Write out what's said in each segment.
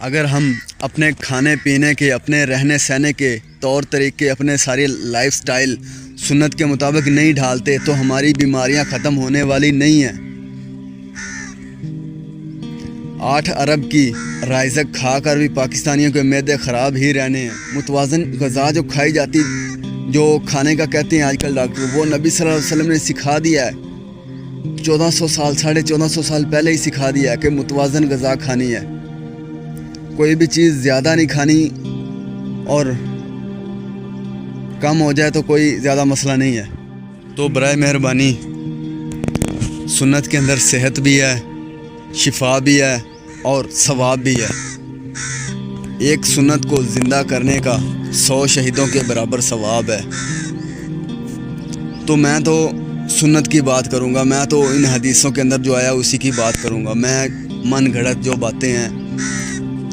اگر ہم اپنے کھانے پینے کے، اپنے رہنے سہنے کے طور طریقے، اپنے ساری لائف سٹائل سنت کے مطابق نہیں ڈھالتے تو ہماری بیماریاں ختم ہونے والی نہیں ہیں۔ 8 ارب کی رائزک کھا کر بھی پاکستانیوں کے معدے خراب ہی رہنے ہیں۔ متوازن غذا جو کھائی جاتی، جو کھانے کا کہتے ہیں آج کل ڈاکٹر، وہ نبی صلی اللہ علیہ وسلم نے سکھا دیا ہے۔ 1400 سال 1450 سال پہلے ہی سکھا دیا ہے کہ متوازن غذا کھانی ہے، کوئی بھی چیز زیادہ نہیں کھانی اور کم ہو جائے تو کوئی زیادہ مسئلہ نہیں ہے۔ تو برائے مہربانی سنت کے اندر صحت بھی ہے، شفا بھی ہے اور ثواب بھی ہے۔ ایک سنت کو زندہ کرنے کا 100 شہیدوں کے برابر ثواب ہے۔ تو میں تو سنت کی بات کروں گا، میں تو ان حدیثوں کے اندر جو آیا اسی کی بات کروں گا۔ میں من گھڑت جو باتیں ہیں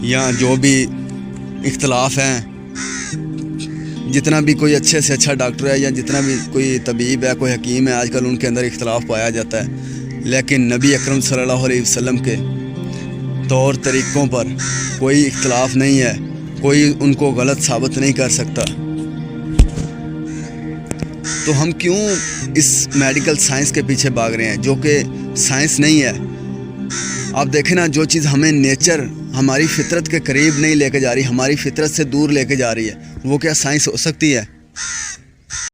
یا جو بھی اختلاف ہیں، جتنا بھی کوئی اچھے سے اچھا ڈاکٹر ہے یا جتنا بھی کوئی طبیب ہے، کوئی حکیم ہے، آج کل ان کے اندر اختلاف پایا جاتا ہے، لیکن نبی اکرم صلی اللہ علیہ وسلم کے طور طریقوں پر کوئی اختلاف نہیں ہے، کوئی ان کو غلط ثابت نہیں کر سکتا۔ تو ہم کیوں اس میڈیکل سائنس کے پیچھے بھاگ رہے ہیں جو کہ سائنس نہیں ہے؟ آپ دیکھیں نا، جو چیز ہمیں نیچر ہماری فطرت کے قریب نہیں لے کے جا رہی، ہماری فطرت سے دور لے کے جا رہی ہے، وہ کیا سائنس ہو سکتی ہے؟